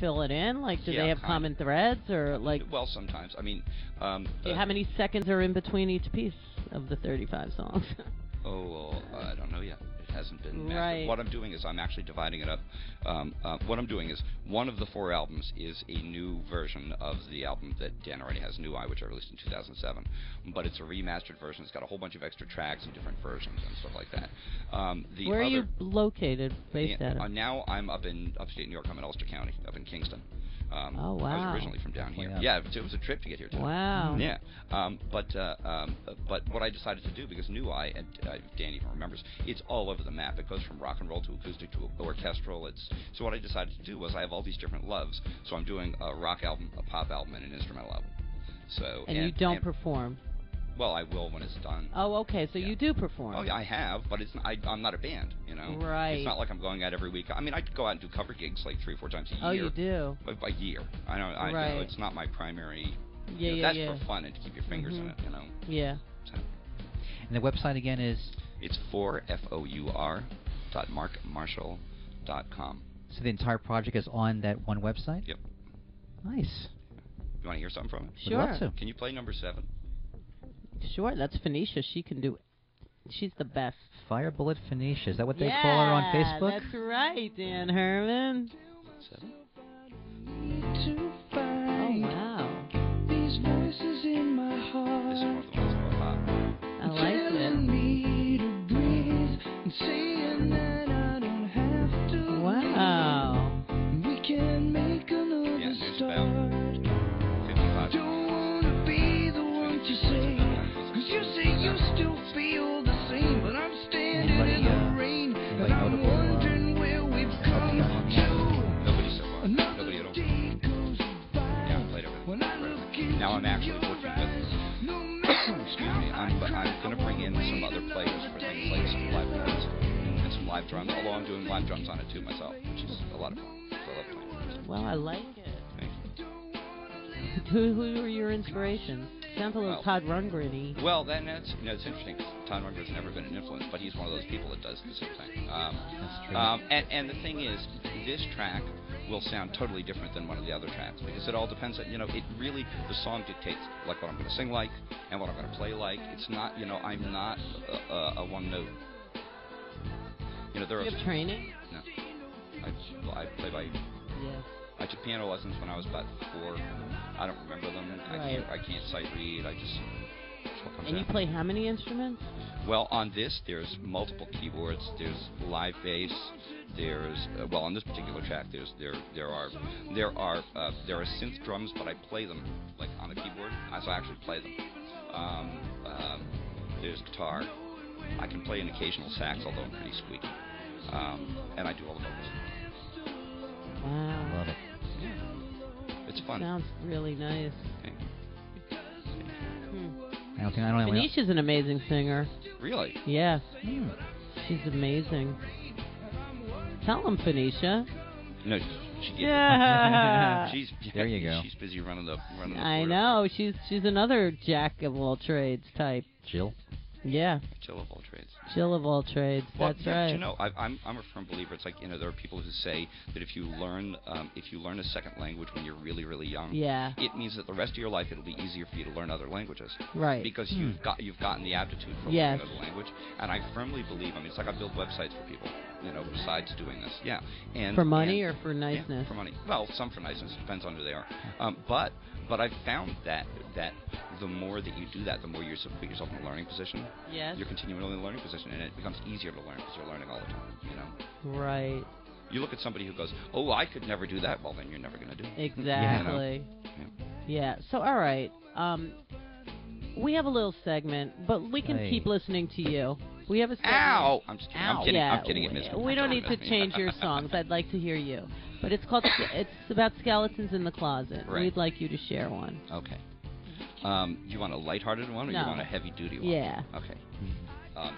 fill it in? Like, do Yeah, they have kind common threads, or like? Well, sometimes. I mean, How many seconds are in between each piece of the 35 songs? well, I don't know yet. It hasn't been mastered. Right. What I'm doing is I'm actually dividing it up. What I'm doing is one of the 4 albums is a new version of the album that Dan already has, New Eye, which I released in 2007. But it's a remastered version. It's got a whole bunch of extra tracks and different versions and stuff like that. Where are you located, based at? Now I'm up in upstate New York. I'm in Ulster County, up in Kingston. Oh, wow. I was originally from down here. Yeah, it was a trip to get here today. Wow. Yeah. But what I decided to do, because New Eye, and Dan even remembers, it's all over the map. It goes from rock and roll to acoustic to orchestral. So what I decided to do was I have all these different loves. So I'm doing a rock album, a pop album, and an instrumental album. And you don't perform? Well, I will when it's done. Oh, okay. So you do perform? Oh, yeah, I have, but I'm not a band, you know. Right. It's not like I'm going out every week. I mean, I could go out and do cover gigs like 3 or 4 times a year. Oh, you do? By year. I don't. Right. You know, it's not my primary. Yeah, that's for fun and to keep your fingers in it, you know. Yeah. So. And the website again is? It's four.markmarshall.com. So the entire project is on that one website? Yep. Nice. You want to hear something from it? Sure. Would love to. Can you play number 7? Sure, that's Phoenicia. She can do. She's the best. Fire Bullet Phoenicia. Is that what they call her on Facebook? That's right, Dan Herman. 7. Oh, wow. These voices in my heart. This is one of the ones that are hot. I like it. Me to breathe and saying that I don't have to. Wow. We can make another Yeah, there's start. about 55. Don't wanna be the one to say, 'cause you say you still feel the same, but I'm standing in the rain and I'm wondering where we've come to. Nobody so far. Another Nobody at all. day goes by. Yeah, I played everything. When I look into Now I'm actually your working with. eyes, no Excuse me. I'm going to bring in some other players for them to play some live drums and some live drums. Although I'm doing live drums on it too myself, which is a lot of fun. So I love playing drums. Well, I like it. Thank you. Who are your inspirations? Sounds a little Todd Rundgren-y. Well, then it's interesting. 'Cause Todd Rundgren's never been an influence, but he's one of those people that does the same thing. That's true. And the thing is, this track will sound totally different than one of the other tracks because it all depends on, it really, the song dictates like what I'm going to sing like and what I'm going to play like. It's not, I'm not a one note. There are. You have training? No. I play by. Yes. I took piano lessons when I was about 4. I don't remember them. Right. I can't sight read. I just. What comes And you out. play how many instruments? Well, on this, there's multiple keyboards. There's live bass. There's on this particular track, there are synth drums, but I play them like on the keyboard. So I actually play them. There's guitar. I can play an occasional sax, although I'm pretty squeaky. And I do all the vocals. Wow. Love it. Yeah. It's fun. Sounds really nice. Thank you. I don't know. Phoenicia's an amazing singer. Really? Yeah. She's amazing. Tell him, Phoenicia. No, Yeah. There you go. She's busy running the. I know. She's another jack of all trades type. Jill? Yeah. Jill of all trades. Jill of all trades. Well, That's right. I'm a firm believer. It's like there are people who say that if you learn a second language when you're really really young, Yeah. it means that the rest of your life it'll be easier for you to learn other languages. Right. Because you've gotten the aptitude for Yes. learning another language, and I firmly believe. It's like I build websites for people. Besides doing this, yeah. And for money or for niceness? Yeah, for money. Well, some for niceness. Depends on who they are. But I've found that the more that you do that, the more you put yourself in a learning position. Yes. You're continually in a learning position, and it becomes easier to learn because you're learning all the time. Right. You look at somebody who goes, "Oh, I could never do that." Well, then you're never going to do it. Exactly. Yeah. So, all right. We have a little segment, but we can keep listening to you. We have a segment. Ow! I'm just kidding. I'm kidding. Yeah, I'm kidding. It missed me. we don't need to change your songs. I'd like to hear you. But it's about skeletons in the closet. Right. We'd like you to share one. Okay. Do you want a lighthearted one or No. you want a heavy-duty one? Yeah. Okay.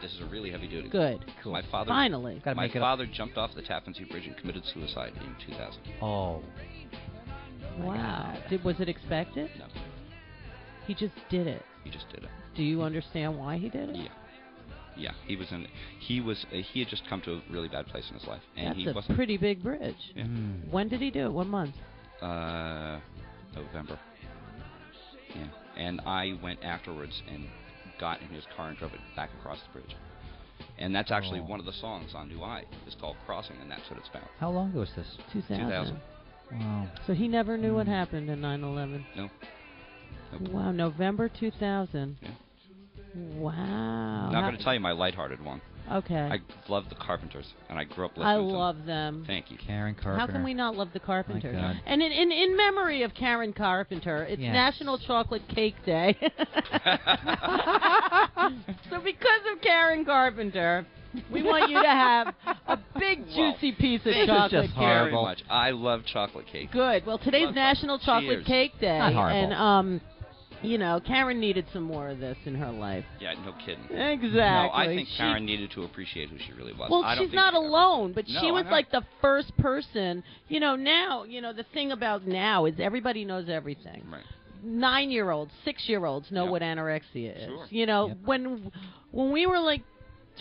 This is a really heavy-duty. Good. Cool. My father. Finally. My father jumped off the Tappan Zee Bridge and committed suicide in 2000. Oh. Wow. Was it expected? No. He just did it. He just did it. Do you understand why he did it? Yeah. Yeah, he had just come to a really bad place in his life, and That's he a wasn't. pretty big bridge. Yeah. When did he do it? What month? November. Yeah. And I went afterwards and got in his car and drove it back across the bridge. And that's actually one of the songs on New Eye. It's called Crossing, and that's what it's about. How long ago was this? 2000. Wow. So he never knew what happened in 9/11. No. Nope. Wow, November 2000. Yeah. Wow. I'm not going to tell you my lighthearted one. Okay. I love the Carpenters, and I grew up listening I to them. love them. Thank you. Karen Carpenter. How can we not love the Carpenters? My God. And in memory of Karen Carpenter, it's National Chocolate Cake Day. So because of Karen Carpenter, we want you to have a big juicy piece of chocolate cake. Very much. I love chocolate cake. Good. Well, today's National Chocolate Cake Day, Not horrible. and you know, Karen needed some more of this in her life. Yeah, no kidding. Exactly. No, I think Karen needed to appreciate who she really was. Well, I don't she's think not she alone, but No, she was I know. like the first person. You know, now, you know, the thing about now is everybody knows everything. Right. 9-year-olds, 6-year-olds know Yep. what anorexia is. Sure. You know, Yep. when we were like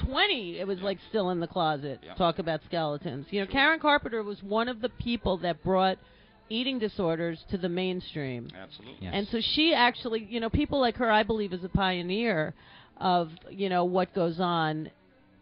20, it was like still in the closet. Yep. Talk about skeletons. You know, Karen Carpenter was one of the people that brought eating disorders to the mainstream. Absolutely. Yes. And so she actually, you know, people like her, I believe, is a pioneer of, you know, what goes on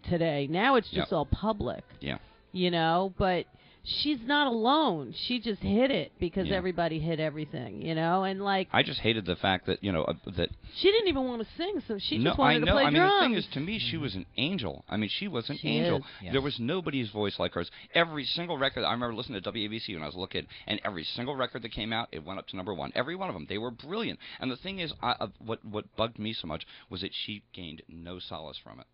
today. Now it's just all public. Yeah. You know, but she's not alone. She just hit it because everybody hit everything, you know, and like I just hated the fact that, you know, that she didn't even want to sing, so she no, just wanted I know. to play I mean, drums. the thing is, to me, she was an angel. I mean, she was an angel. is. Yes. There was nobody's voice like hers. Every single record, I remember listening to WABC when I was a little kid, and every single record that came out, it went up to #1. Every one of them. They were brilliant. And the thing is, what bugged me so much was that she gained no solace from it.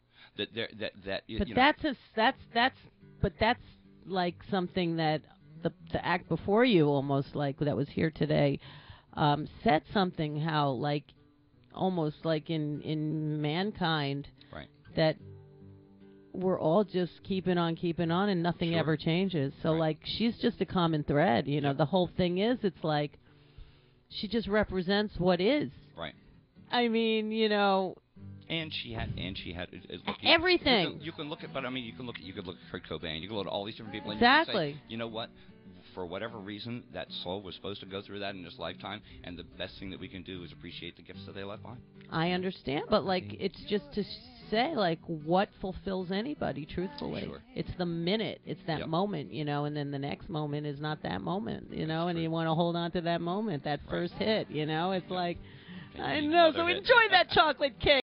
But that's like something that the act before you, almost like that was here today, said something how like almost like in mankind, right, that we're all just keeping on and nothing Sure. ever changes. So Right. like she's just a common thread, you know. The whole thing is, it's like she just represents what is. right. I mean, you know, And she had everything. You can look at, but I mean, you could look at Kurt Cobain. You can look at all these different people. And Exactly. You can say, you know what? For whatever reason, that soul was supposed to go through that in this lifetime, and the best thing that we can do is appreciate the gifts that they left behind. I understand, but like it's just to say like what fulfills anybody truthfully. Sure. It's the minute, it's that Yep. moment, you know, and then the next moment is not that moment, you know, That's and true. you want to hold on to that moment, that Right. first hit, you know. It's like And I you know, another so hit. enjoy that chocolate cake.